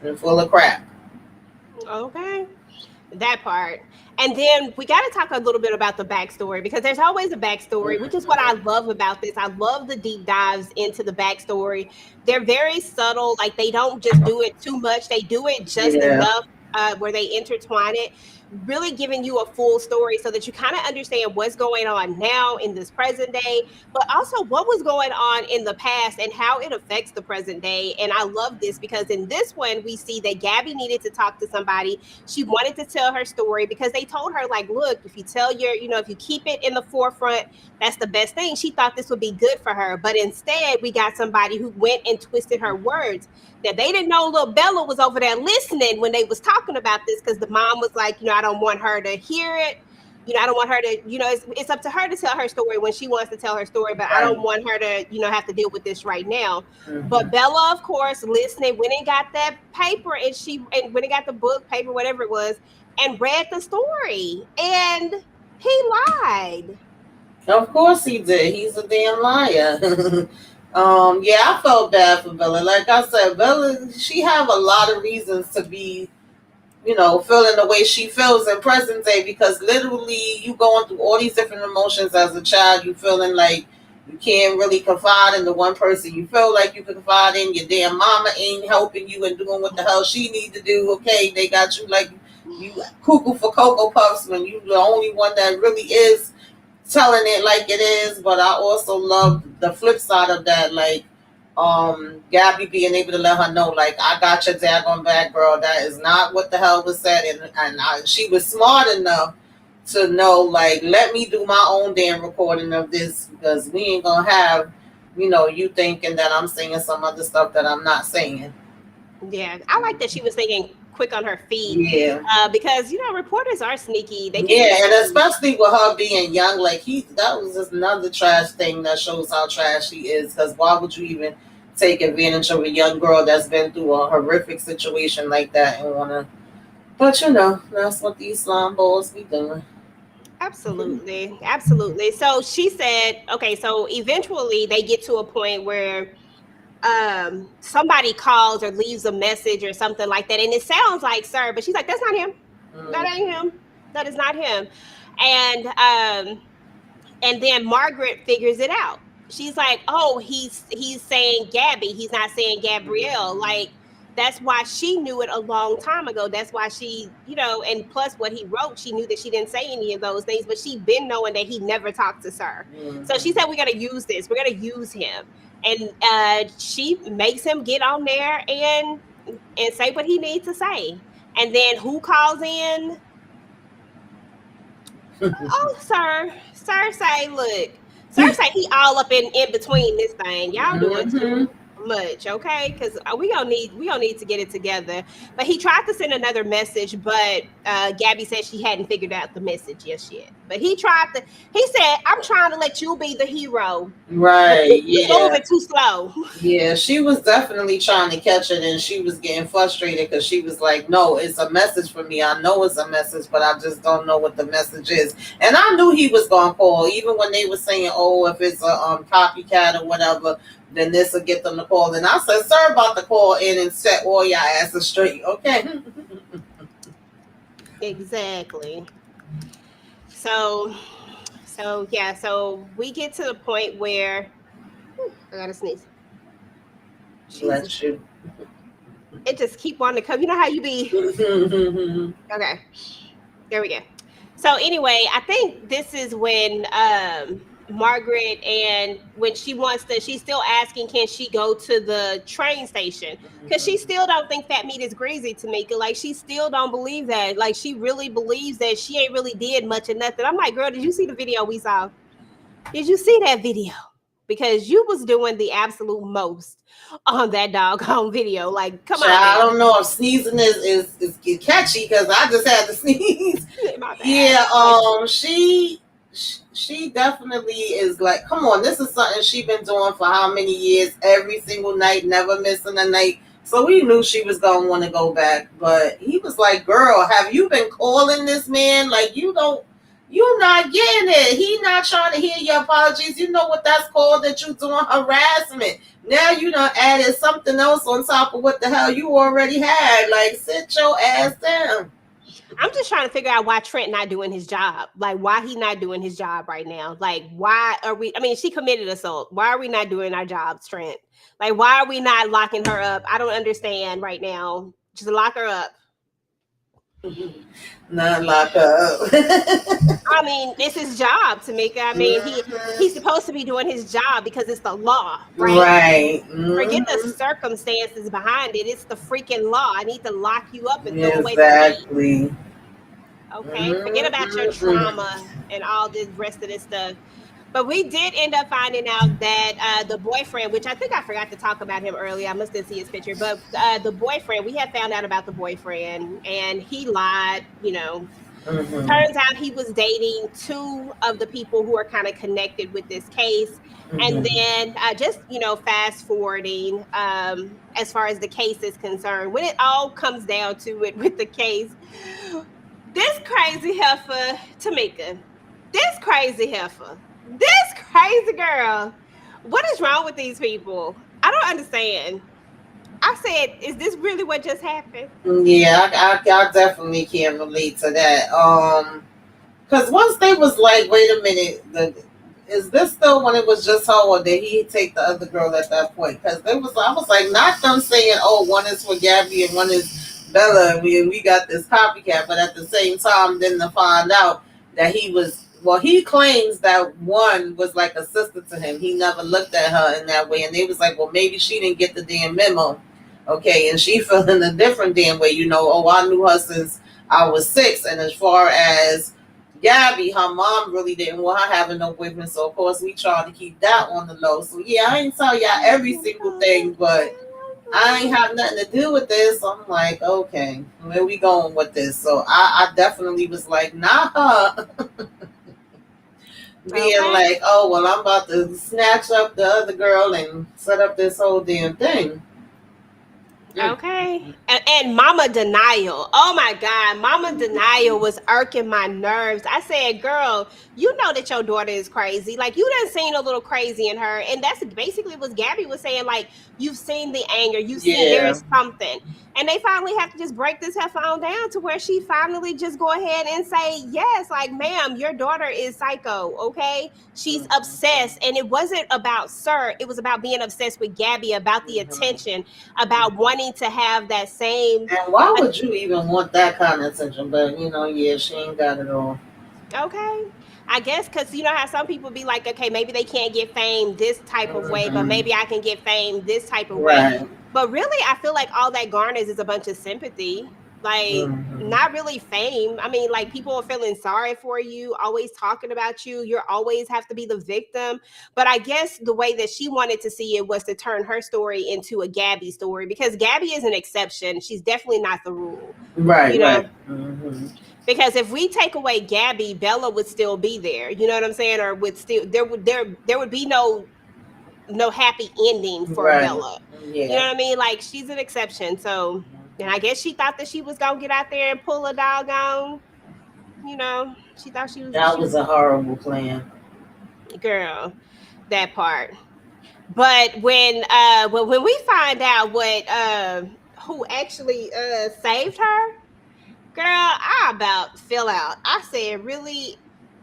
and full of crap. Okay. That part. And then we got to talk a little bit about the backstory, because there's always a backstory, which is what I love about this. I love the deep dives into the backstory. They're very subtle. Like, they don't just do it too much. They do it just Yeah. enough where they intertwine it, really giving you a full story so that you kind of understand what's going on now in this present day, but also what was going on in the past and how it affects the present day. And I love this because in this one, we see that Gabby needed to talk to somebody. She wanted to tell her story because they told her, like, look, if you tell if you keep it in the forefront, that's the best thing. She thought this would be good for her. But instead, we got somebody who went and twisted her words. Now, they didn't know little Bella was over there listening when they was talking about this, because the mom was like, I don't want her to hear it. I don't want her to, it's up to her to tell her story when she wants to tell her story, but I don't want her to, have to deal with this right now. Mm-hmm. But Bella, of course, listening, went and got that paper, and when it got the book, paper, whatever it was, and read the story. And he lied. Of course he did. He's a damn liar. Yeah, I felt bad for Bella. Like I said, Bella, she have a lot of reasons to be, feeling the way she feels in present day, because literally you going through all these different emotions as a child. You feeling like you can't really confide in the one person you feel like you can confide in. Your damn mama ain't helping you and doing what the hell she need to do. Okay, they got you like you cuckoo for Cocoa Puffs when you the only one that really is telling it like it is. But I also love the flip side of that, like Gabby being able to let her know, like, I got your daggone back, girl. That is not what the hell was said. And she was smart enough to know, like, let me do my own damn recording of this, because we ain't gonna have, you thinking that I'm saying some other stuff that I'm not saying. Yeah, I like that she was thinking quick on her feet. Yeah. Because reporters are sneaky. They Yeah, and especially with her being young, like that was just another trash thing that shows how trash she is. Because why would you even take advantage of a young girl that's been through a horrific situation like that and wanna? But that's what these slime balls be doing. Absolutely. Absolutely. So she said, okay, so eventually they get to a point where somebody calls or leaves a message or something like that, and it sounds like sir, but she's like, that's not him. That ain't him. That is not him. And then Margaret figures it out. She's like, oh, he's saying Gabby. He's not saying Gabrielle. Like, that's why she knew it a long time ago. That's why she, and plus what he wrote, she knew that she didn't say any of those things, but she'd been knowing that he never talked to Sir. So she said, we're going to use this. We're going to use him. And she makes him get on there and say what he needs to say. And then who calls in? Oh, Sir say, look, Sir say he all up in between this thing. Y'all doing too much, okay? Because we gonna need to get it together. But he tried to send another message, but Gabby said she hadn't figured out the message just yet. But he said, I'm trying to let you be the hero. Right, yeah. Moving too slow. Yeah, she was definitely trying to catch it, and she was getting frustrated because she was like, no, it's a message for me. I know it's a message, but I just don't know what the message is. And I knew he was going to call, even when they were saying, oh, if it's a copycat or whatever, then this will get them to call. And I said, sir, about to call in and set all your asses straight, okay? Exactly. So yeah, so we get to the point where I gotta sneeze. Bless you. It just keep on to come. You know how you be. Okay, there we go. So anyway, I think this is when Margaret, and when she's still asking, can she go to the train station? Because she still don't think fat meat is greasy, Tamieka. Like, she still don't believe that. Like, she really believes that she ain't really did much of nothing. I'm like, girl, did you see the video we saw? Did you see that video? Because you was doing the absolute most on that doggone video. Like, come on. I don't know if sneezing is catchy, because I just had to sneeze. Yeah, she definitely is like, come on, this is something she been doing for how many years, every single night, never missing a night, So we knew she was gonna want to go back, but he was like, "Girl, have you been calling this man? Like you don't, you not getting it. He not trying to hear your apologies. You know what that's called? That you doing harassment. Now you done added something else on top of what the hell you already had. Like sit your ass down." I'm just trying to figure out why Trent not doing his job. Like why he not doing his job right now. Like why are we? I mean, she committed assault. Why are we not doing our jobs, Trent? Like why are we not locking her up? I don't understand right now. Just lock her up. Not lock up. I mean, it's his job to make. I mean, he's Mhm. supposed to be doing his job because it's the law, right? Right. Forget the Hmm. circumstances behind it. It's the freaking law. I need to lock you up and throw away the key. Exactly. Okay, forget about your Mm-hmm. trauma and all this rest of this stuff. But we did end up finding out that the boyfriend, which I think I forgot to talk about him earlier, I must didn't see his picture, but the boyfriend, we had found out about the boyfriend, and he lied. Mm-hmm. Turns out he was dating two of the people who are kind of connected with this case. And Mm-hmm. then just, fast forwarding as far as the case is concerned, when it all comes down to it with the case, this crazy heifer, Tamika, this crazy heifer, this crazy girl, what is wrong with these people? I don't understand. I said, is this really what just happened? Yeah, I definitely can't relate to that. Because once they was like, wait a minute, is this still when it was just her, or did he take the other girl at that point? Because I was like, not them saying, oh, one is for Gabby and one is Bella, and we got this copycat, but at the same time, then to find out that he was, well, he claims that one was like a sister to him. He never looked at her in that way, and they was like, well, maybe she didn't get the damn memo. Okay, and she feeling a different damn way, oh, I knew her since I was 6, and as far as Gabby, her mom really didn't want her having no boyfriend, so of course we tried to keep that on the low. So yeah, I ain't tell y'all every single thing, but I ain't have nothing to do with this. So I'm like, okay, where we going with this? So I definitely was like, not her being Okay. like, oh well, I'm about to snatch up the other girl and set up this whole damn thing. Mm. Okay. And Mama Denial. Oh my God. Mama Denial was irking my nerves. I said, girl, you know that your daughter is crazy. Like, you done seen a little crazy in her. And that's basically what Gabby was saying. Like, you've seen the anger, you've seen there Yeah. is something. And they finally have to just break this heifer on down to where she finally just go ahead and say, yes, like, ma'am, your daughter is psycho. Okay. She's Mhm. obsessed. And it wasn't about Sir, it was about being obsessed with Gabby, about the Mhm. attention, about wanting to have that same. And why uh, would you even want that kind of attention? But yeah, she ain't got it all. okay, I guess because you know how some people be like, okay, maybe they can't get fame this type of way, but Hmm. maybe I can get fame this type of way. Right. But really, I feel like all that garners is a bunch of sympathy, like Hmm. not really fame. I mean, like people are feeling sorry for you, always talking about you. You're always have to be the victim. But I guess the way that she wanted to see it was to turn her story into a Gabby story, because Gabby is an exception. She's definitely not the rule. Right. You Right. know, Hmm. because if we take away Gabby, Bella would still be there. You know what I'm saying? Or would still there would be no happy ending for Right. Bella. You Yeah. know what I mean? Like she's an exception. So, and I guess she thought that she was gonna get out there and pull a doggone. She thought she was That was a horrible plan. girl, that part. But when we find out what who actually saved her, girl, I about fell out. I said, really,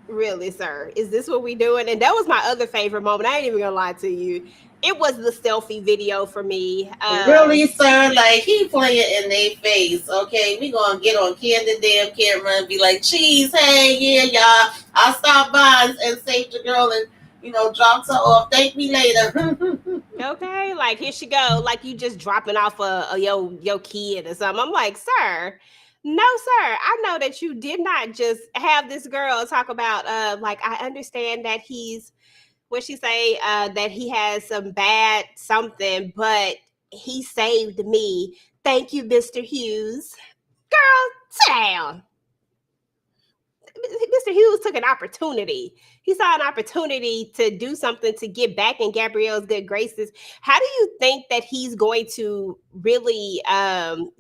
really, sir, is this what we doing? And that was my other favorite moment. I ain't even gonna lie to you. It was the selfie video for me. Really, sir? Like he playing in their face. Okay, we gonna get on Candy damn camera and be like, "Cheese, hey, yeah, y'all. I stopped by and saved the girl and dropped her off. Thank me later." Okay, like here she go, like you just dropping off your kid or something. I'm like, sir, no, sir. I know that you did not just have this girl talk about like I understand that he's what she say that he has some bad something, but he saved me. Thank you, Mr. Hughes. Girl, sit down. Mr. Hughes took an opportunity. He saw an opportunity to do something to get back in Gabrielle's good graces. How do you think that he's going to really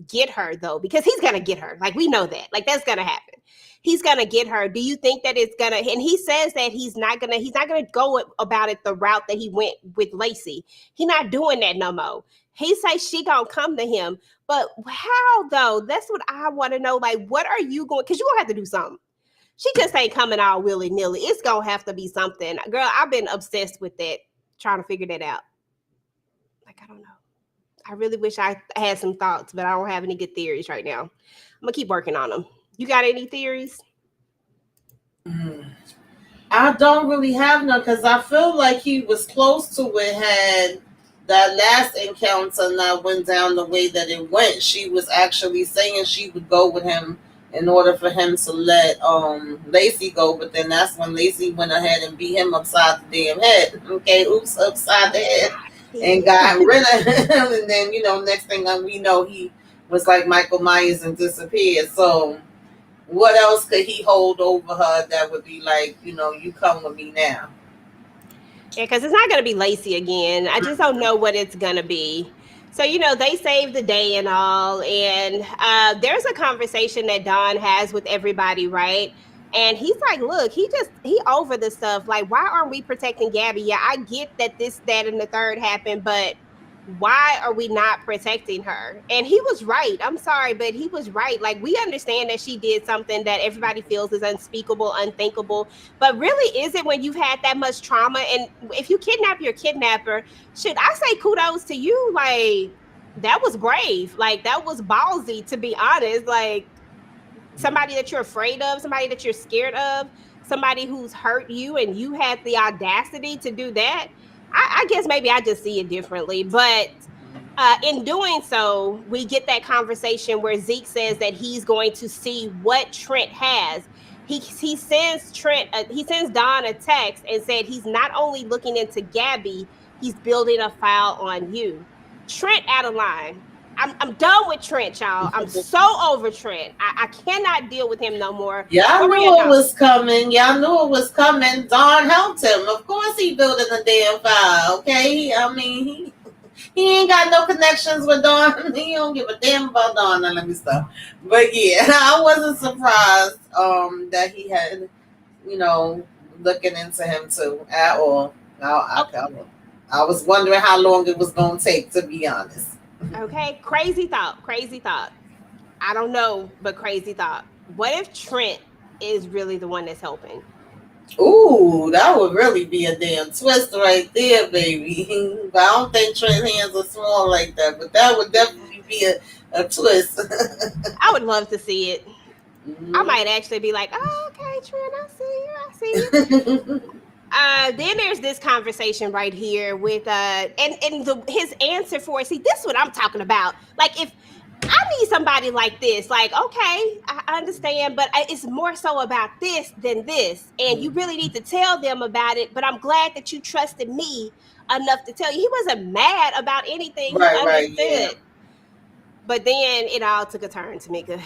get her though? Because he's gonna get her. Like we know that. Like that's gonna happen. He's gonna get her. Do you think that it's gonna? And he says that he's not gonna. He's not gonna go about it the route that he went with Lacey. He's not doing that no more. He says she gonna come to him, but how though? That's what I want to know. Like, what are you going? Because you gonna have to do something. She just ain't coming out willy nilly. It's gonna have to be something, girl. I've been obsessed with that, trying to figure that out. Like, I don't know. I really wish I had some thoughts, but I don't have any good theories right now. I'm gonna keep working on them. You got any theories? I don't really have none because I feel like he was close to it had that last encounter not went down the way that it went. She was actually saying she would go with him in order for him to let Lacey go, but then that's when Lacey went ahead and beat him upside the damn head. Okay, oops, upside the head, and got rid of him. And then next thing we know, he was like Michael Myers and disappeared. So what else could he hold over her that would be like, you come with me now? Yeah, because it's not going to be Lacey again. I just don't know what it's going to be. So, they saved the day and all. And there's a conversation that Don has with everybody, right? And he's like, look, he over the stuff. Like, why aren't we protecting Gabby? Yeah, I get that this, that, and the third happened, but why are we not protecting her? And he was right. I'm sorry, but he was right. Like, we understand that she did something that everybody feels is unspeakable, unthinkable. But really, is it when you've had that much trauma? And if you kidnap your kidnapper, should I say kudos to you? Like, that was brave. Like, that was ballsy, to be honest. Like, somebody that you're afraid of, somebody that you're scared of, somebody who's hurt you, and you had the audacity to do that. I guess maybe I just see it differently, but in doing so, we get that conversation where Zeke says that he's going to see what Trent has. He sends he sends Don a text and said he's not only looking into Gabby, he's building a file on you. Trent out of line. I'm done with Trent, y'all. I'm so over Trent. I cannot deal with him no more. Y'all knew it was coming. Y'all knew it was coming. Don helped him. Of course he building a damn file, okay? I mean, he ain't got no connections with Don. He don't give a damn about Don. Now let me stop. But yeah, I wasn't surprised that he had, looking into him too at all. I was wondering how long it was going to take, to be honest. Okay, crazy thought. I don't know, but crazy thought. What if Trent is really the one that's helping? Ooh, that would really be a damn twist right there, baby. But I don't think Trent's hands are small like that, but that would definitely be a twist. I would love to see it. Mm-hmm. I might actually be like, oh, okay, Trent, I see you. Then there's this conversation right here with his answer for it. See, this is what I'm talking about. Like, if I need somebody like this, like, okay, I understand, but it's more so about this than this, and you really need to tell them about it. But I'm glad that you trusted me enough to tell you. He wasn't mad about anything. He understood. Right, yeah. But then it all took a turn, Tamieka.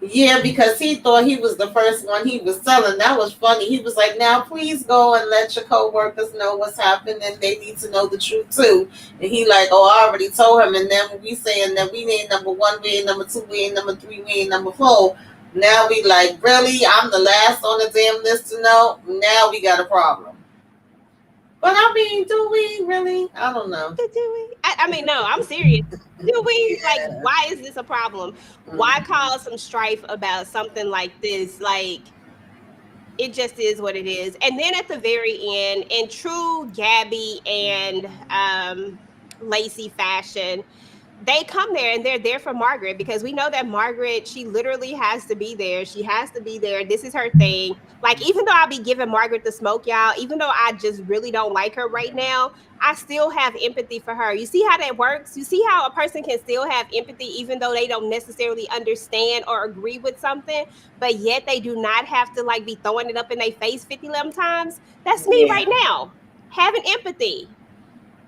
Yeah, because he thought he was the first one he was telling. That was funny. He was like, now please go and let your co-workers know what's happened, and they need to know the truth too. And he like, oh, I already told him. And then we saying that we ain't number one, we ain't number two, we ain't number three, we ain't number four. Now we like, really? I'm the last on the damn list to know? Now we got a problem. But I mean, do we really? I don't know. Do we? I mean, no, I'm serious. Do we? Yeah. Like, why is this a problem? Why cause some strife about something like this? Like, it just is what it is. And then at the very end, in true Gabby and Lacey fashion, they come there and they're there for Margaret, because we know that Margaret, she literally has to be there. She has to be there. This is her thing. Like, even though I'll be giving Margaret the smoke, y'all, even though I just really don't like her right now, I still have empathy for her. You see how that works? You see how a person can still have empathy even though they don't necessarily understand or agree with something, but yet they do not have to like be throwing it up in their face 50 times? That's me right now, having empathy.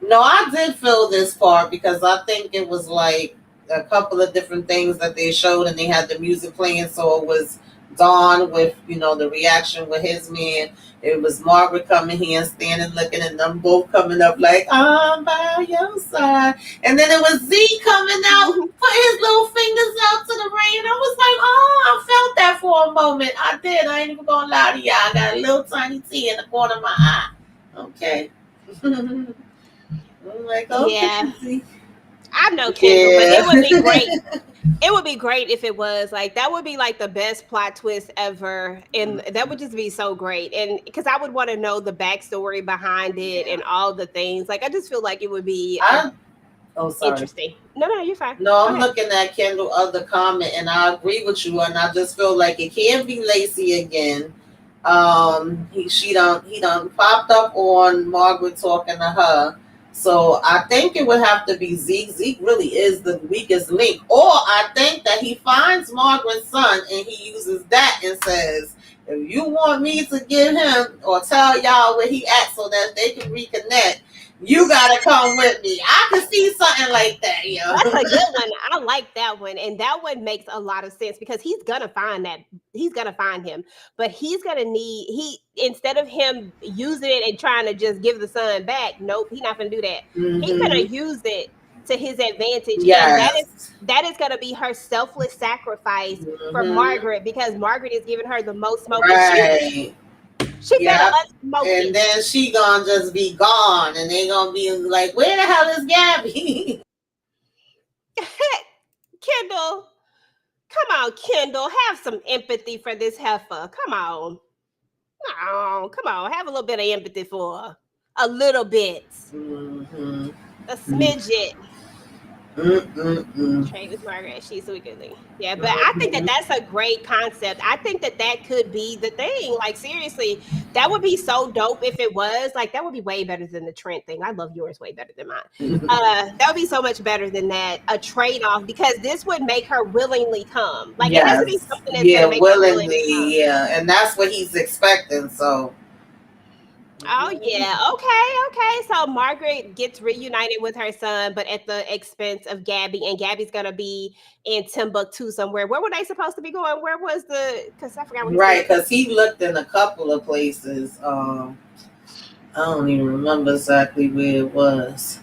No, I did feel this part because I think it was like a couple of different things that they showed and they had the music playing, so it was Dawn with, the reaction with his man. It was Margaret coming here and standing looking and them both coming up like, I'm by your side. And then it was Z coming out, put his little fingers out to the rain. I was like, oh, I felt that for a moment. I did. I ain't even gonna lie to y'all. I got a little tiny tear in the corner of my eye. Okay. I'm like, okay, Yeah, Z. I know Kendall, but Yeah. it would be great. It would be great if it was like that would be like the best plot twist ever, and that would just be so great. And because I would want to know the backstory behind it Yeah. and all the things. Like I just feel like it would be I Oh, sorry. interesting. No, you're fine. No, Go I'm ahead. looking at Kendall other comment, and I agree with you, and I just feel like it can't be Lacey again. He done popped up on Margaret talking to her, so I think it would have to be Zeke. Zeke really is the weakest link, or I think that he finds Margaret's son and he uses that and says, "If you want me to give him or tell y'all where he at so that they can reconnect, you gotta come with me." I could see something like that, That's yo. a good one. I like that one. And that one makes a lot of sense because he's gonna find that he's gonna find him. But he's gonna need he instead of him using it and trying to just give the son back, nope, he's not gonna do that. He's gonna Hmm. use it to his advantage. And Yes. that is gonna be her selfless sacrifice for Hmm. Margaret because Margaret is giving her the most smoke and Right. she better Yep. unsmoke And it. then she gonna just be gone, and they gonna be like, "Where the hell is Gabby?" Kendall, come on, Kendall, have some empathy for this heifer. Come on. Oh, come on. Have a little bit of empathy for her. A little bit. Mm-hmm. A smidget. Mm-mm-mm. Trade with Margaret. She's so goodly. Yeah, but I think that Mm-hmm. that's a great concept. I think that that could be the thing. Like, seriously, that would be so dope if it was. Like, that would be way better than the Trent thing. I love yours way better than mine. That would be so much better than that. A trade off because this would make her willingly come. Like, it has to be Yes. something that's going Yeah, to make her willingly come. willingly. Yeah, and that's what he's expecting. So. Oh yeah. Okay. So Margaret gets reunited with her son, but at the expense of Gabby, and Gabby's gonna be in Timbuktu somewhere. Where were they supposed to be going? Where was the? Because I forgot what he Right, said. because he looked in a couple of places. I don't even remember exactly where it was.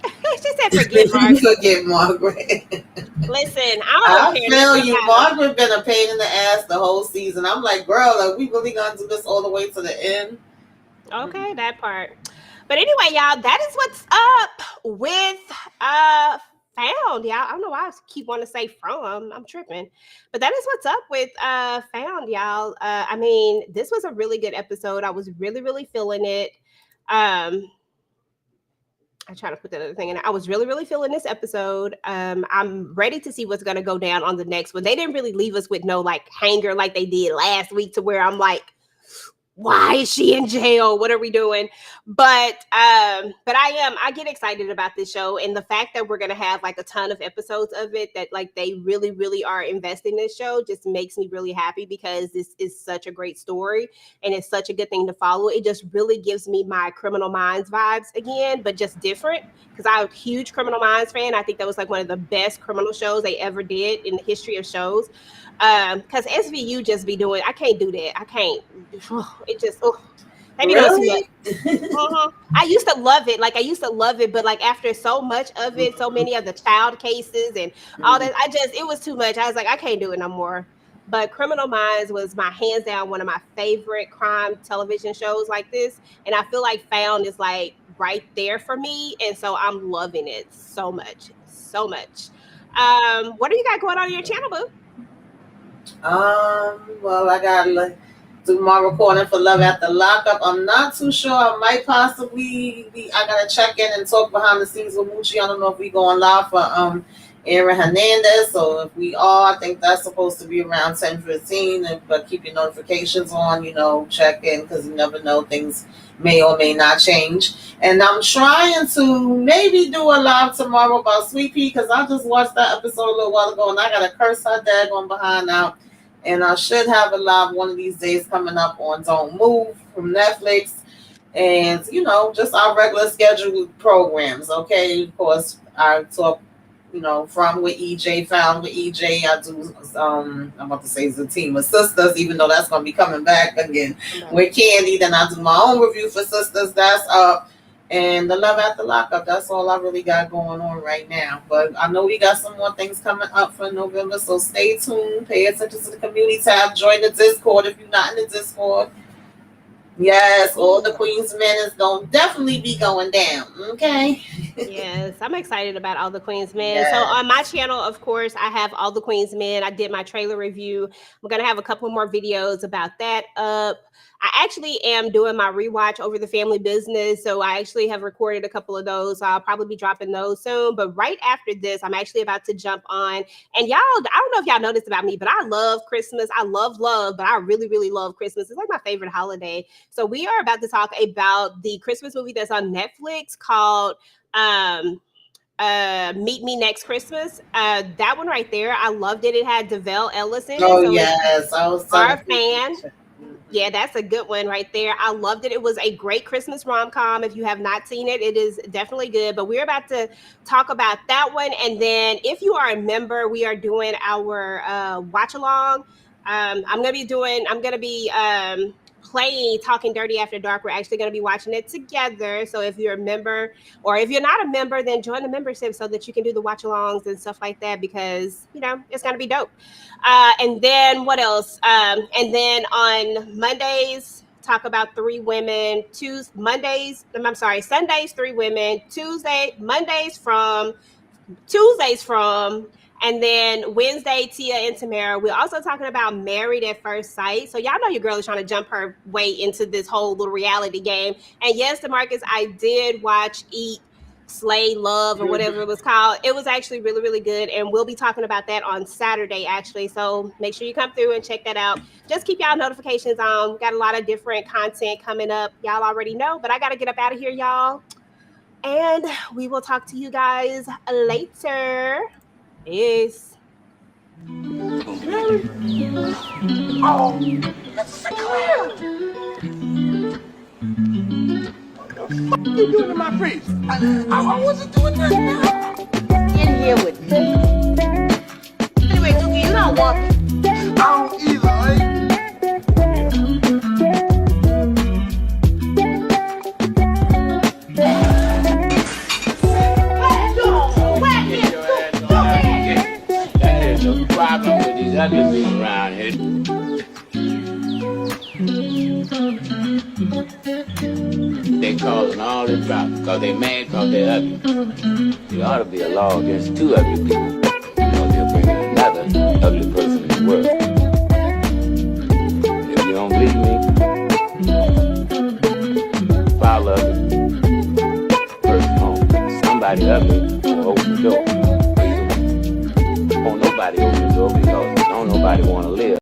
She said, "Forget Margaret." Forget Margaret. Listen, I don't I care feel nothing you. about her. Margaret been a pain in the ass the whole season. I'm like, girl, are we really gonna do this all the way to the end? Okay, that part. But anyway, y'all, that is what's up with uh found, y'all. I don't know why I keep wanting to say from. I'm tripping. But that is what's up with found, y'all. I mean, this was a really good episode. I was really, really feeling it. I try to put that other thing in. I was really, really feeling this episode. I'm ready to see what's gonna go down on the next one. They didn't really leave us with no like hanger like they did last week to where I'm like, why is she in jail? What are we doing? But I get excited about this show and the fact that we're gonna have like a ton of episodes of it that like they really, really are investing in this show just makes me really happy because this is such a great story and it's such a good thing to follow. It just really gives me my Criminal Minds vibes again, but just different because I'm a huge Criminal Minds fan. I think that was like one of the best criminal shows they ever did in the history of shows. Because SVU just be doing, I can't do that. I can't. It just, oh, they be doing too much. Really? I used to love it. Like I used to love it, but like after so much of it, so many of the child cases and all that, it was too much. I was like, I can't do it no more. But Criminal Minds was my hands down one of my favorite crime television shows like this, and I feel like Found is like right there for me, and so I'm loving it so much, so much. What do you got going on your channel, boo? Well, I gotta do my recording for Love After Lockup. I'm not too sure. I might possibly be. I gotta check in and talk behind the scenes with Moochie. I don't know if we going live for Aaron Hernandez. So if we are, I think that's supposed to be around 10:15. But keep your notifications on. Check in because you never know, things may or may not change. And I'm trying to maybe do a live tomorrow about Sweet Pea because I just watched that episode a little while ago and I gotta curse her dad on behind now. And I should have a live one of these days coming up on Don't Move from Netflix. And, just our regular scheduled programs, okay? Of course, I talk from with EJ, found with EJ. I do, I'm about to say it's a team of sisters, even though that's going to be coming back again with Candy. Then I do my own review for sisters. That's up. And the Love After Lockup, that's all I really got going on right now. But I know we got some more things coming up for November, so stay tuned. Pay attention to the community tab. Join the Discord if you're not in the Discord. Yes, all the Queen's Men is going to definitely be going down. Okay. Yes, I'm excited about All the Queen's Men. Yes. So on my channel, of course, I have All the Queen's Men. I did my trailer review. I'm going to have a couple more videos about that up. I actually am doing my rewatch over the family business. So I actually have recorded a couple of those. So I'll probably be dropping those soon. But right after this, I'm actually about to jump on. And y'all, I don't know if y'all noticed about me, but I love Christmas. I love, but I really, really love Christmas. It's like my favorite holiday. So we are about to talk about the Christmas movie that's on Netflix called Meet Me Next Christmas. That one right there, I loved it. It had DeVell Ellis in it. Oh, so yes. I was a fan. Yeah, that's a good one right there. I loved it. It was a great Christmas rom-com. If you have not seen it, it is definitely good. But we're about to talk about that one. And then if you are a member, we are doing our watch-along. I'm going to be playing Talking Dirty After Dark. We're actually going to be watching it together. So if you're a member, or if you're not a member, then join the membership so that you can do the watch-alongs and stuff like that, because it's going to be dope. And then what else? And then on Mondays, talk about 3 women. Sundays 3 women. Tuesdays from. And then Wednesday, Tia and Tamara. We're also talking about Married at First Sight. So y'all know your girl is trying to jump her way into this whole little reality game. And yes, DeMarcus, I did watch Eat, Slay, Love, or whatever it was called. It was actually really, really good. And we'll be talking about that on Saturday, actually. So make sure you come through and check that out. Just keep y'all notifications on. We got a lot of different content coming up. Y'all already know. But I got to get up out of here, y'all. And we will talk to you guys later. Peace. Oh, Mrs. Sinclair! What the fuck you doing in my face? I wasn't doing nothing. In here with me. Anyway, Dookie, you don't want me. I don't either, right? Problem with these other people around here. They causing all the problems because they mad because they're ugly. There ought to be a law against 2 ugly people. They'll bring another ugly person in the world. If you don't believe me, file ugly person home. Somebody ugly will open the door. Won't nobody open the door because don't nobody want to live